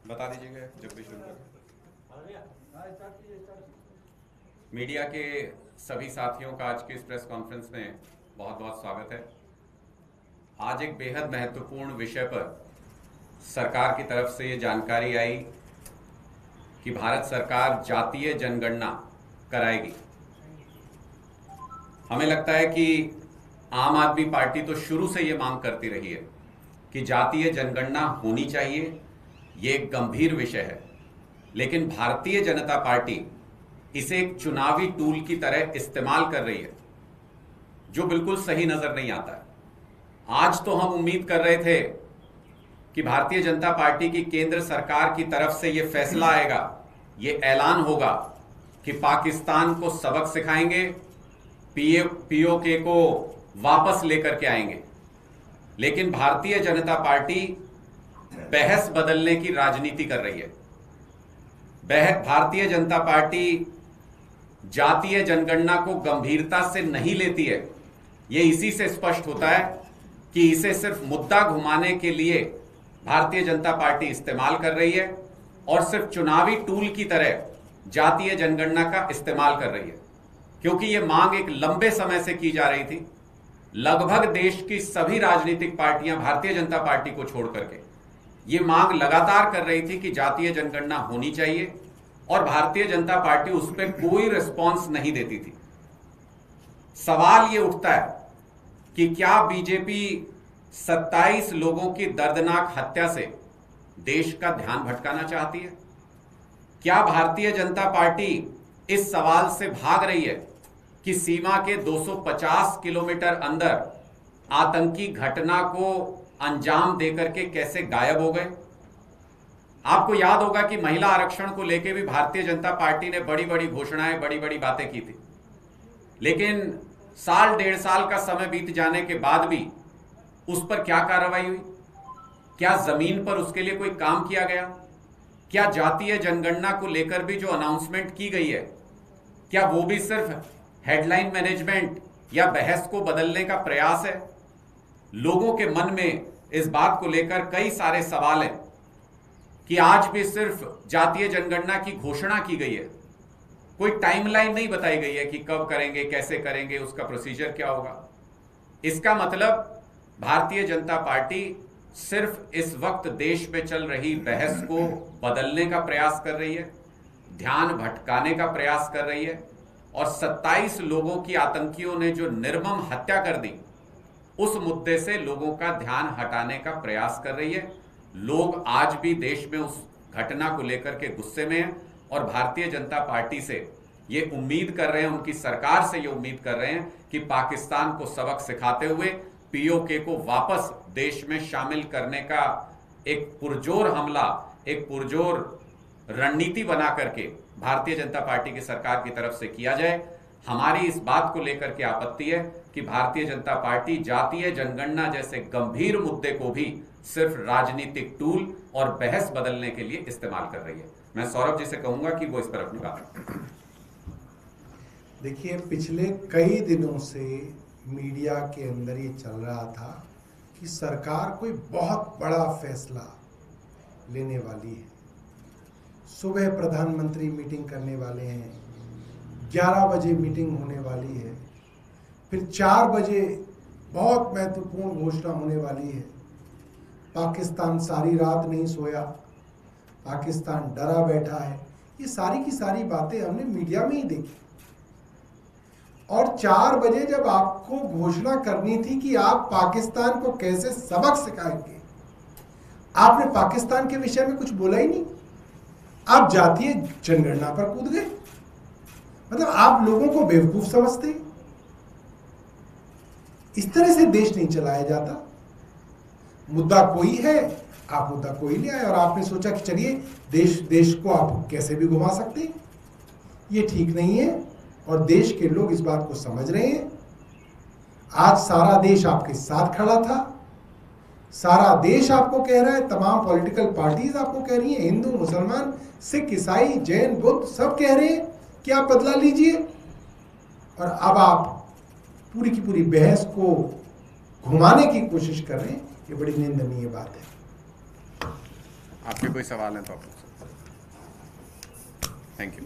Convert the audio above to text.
बता दीजिएगा जब भी शुरू करें। मीडिया के सभी साथियों का आज के इस प्रेस कॉन्फ्रेंस में बहुत बहुत स्वागत है। आज एक बेहद महत्वपूर्ण विषय पर सरकार की तरफ से ये जानकारी आई कि भारत सरकार जातीय जनगणना कराएगी। हमें लगता है कि आम आदमी पार्टी तो शुरू से ये मांग करती रही है कि जातीय जनगणना होनी चाहिए, ये एक गंभीर विषय है, लेकिन भारतीय जनता पार्टी इसे एक चुनावी टूल की तरह इस्तेमाल कर रही है, जो बिल्कुल सही नजर नहीं आता है। आज तो हम उम्मीद कर रहे थे कि भारतीय जनता पार्टी की केंद्र सरकार की तरफ से यह फैसला आएगा, ये ऐलान होगा कि पाकिस्तान को सबक सिखाएंगे, पीओके को वापस लेकर के आएंगे। लेकिन भारतीय जनता पार्टी बहस बदलने की राजनीति कर रही है। भारतीय जनता पार्टी जातीय जनगणना को गंभीरता से नहीं लेती है। यह इसी से स्पष्ट होता है कि इसे सिर्फ मुद्दा घुमाने के लिए भारतीय जनता पार्टी इस्तेमाल कर रही है और सिर्फ चुनावी टूल की तरह जातीय जनगणना का इस्तेमाल कर रही है, क्योंकि यह मांग एक लंबे समय से की जा रही थी। लगभग देश की सभी राजनीतिक पार्टियां भारतीय जनता पार्टी को छोड़ करके ये मांग लगातार कर रही थी कि जातीय जनगणना होनी चाहिए, और भारतीय जनता पार्टी उस पर कोई रिस्पॉन्स नहीं देती थी। सवाल ये उठता है कि क्या बीजेपी 27 लोगों की दर्दनाक हत्या से देश का ध्यान भटकाना चाहती है? क्या भारतीय जनता पार्टी इस सवाल से भाग रही है कि सीमा के 250 किलोमीटर अंदर आतंकी घटना को अंजाम देकर के कैसे गायब हो गए? आपको याद होगा कि महिला आरक्षण को लेकर भी भारतीय जनता पार्टी ने बड़ी बड़ी घोषणाएं, बड़ी बड़ी बातें की थी, लेकिन साल डेढ़ साल का समय बीत जाने के बाद भी उस पर क्या कार्रवाई हुई? क्या जमीन पर उसके लिए कोई काम किया गया? क्या जातीय जनगणना को लेकर भी जो अनाउंसमेंट की गई है, क्या वो भी सिर्फ हेडलाइन मैनेजमेंट या बहस को बदलने का प्रयास है? लोगों के मन में इस बात को लेकर कई सारे सवाल हैं कि आज भी सिर्फ जातीय जनगणना की घोषणा की गई है, कोई टाइमलाइन नहीं बताई गई है कि कब करेंगे, कैसे करेंगे, उसका प्रोसीजर क्या होगा। इसका मतलब भारतीय जनता पार्टी सिर्फ इस वक्त देश में चल रही बहस को बदलने का प्रयास कर रही है, ध्यान भटकाने का प्रयास कर रही है, और 27 लोगों की आतंकियों ने जो निर्मम हत्या कर दी, उस मुद्दे से लोगों का ध्यान हटाने का प्रयास कर रही है। लोग आज भी देश में उस घटना को लेकर के गुस्से में हैं, और भारतीय जनता पार्टी से ये उम्मीद कर रहे हैं, उनकी सरकार से ये उम्मीद कर रहे हैं कि पाकिस्तान को सबक सिखाते हुए पीओके को वापस देश में शामिल करने का एक पुरजोर हमला, एक पुरजोर रणनीति बना करके भारतीय जनता पार्टी की सरकार की तरफ से किया जाए। हमारी इस बात को लेकर के आपत्ति है कि भारतीय जनता पार्टी जातीय जनगणना जैसे गंभीर मुद्दे को भी सिर्फ राजनीतिक टूल और बहस बदलने के लिए इस्तेमाल कर रही है। मैं सौरभ जी से कहूंगा कि वो इस पर अपनी बात। देखिए, पिछले कई दिनों से मीडिया के अंदर ये चल रहा था कि सरकार कोई बहुत बड़ा फैसला लेने वाली है। सुबह प्रधानमंत्री मीटिंग करने वाले हैं, 11 बजे मीटिंग होने वाली है, फिर 4 बजे बहुत महत्वपूर्ण घोषणा होने वाली है। पाकिस्तान सारी रात नहीं सोया, पाकिस्तान डरा बैठा है। ये सारी की सारी बातें हमने मीडिया में ही देखी। और 4 बजे जब आपको घोषणा करनी थी कि आप पाकिस्तान को कैसे सबक सिखाएंगे, आपने पाकिस्तान के विषय में कुछ बोला ही नहीं। आप जातीय जनगणना पर कूद गए। मतलब आप लोगों को बेवकूफ समझते। इस तरह से देश नहीं चलाया जाता। मुद्दा कोई है, आप मुद्दा कोई ले आए और आपने सोचा कि चलिए देश को आप कैसे भी घुमा सकते हैं। ये ठीक नहीं है, और देश के लोग इस बात को समझ रहे हैं। आज सारा देश आपके साथ खड़ा था, सारा देश आपको कह रहा है, तमाम पॉलिटिकल पार्टीज आपको कह रही हैं, हिंदू, मुसलमान, सिख, ईसाई, जैन, बुद्ध सब कह रहे हैं कि आप बदला लीजिए। और अब आप पूरी की पूरी बहस को घुमाने की कोशिश कर रहे हैं। ये बड़ी निंदनीय बात है। आपके कोई सवाल हैं तो आप पूछ सकते हैं। Thank you.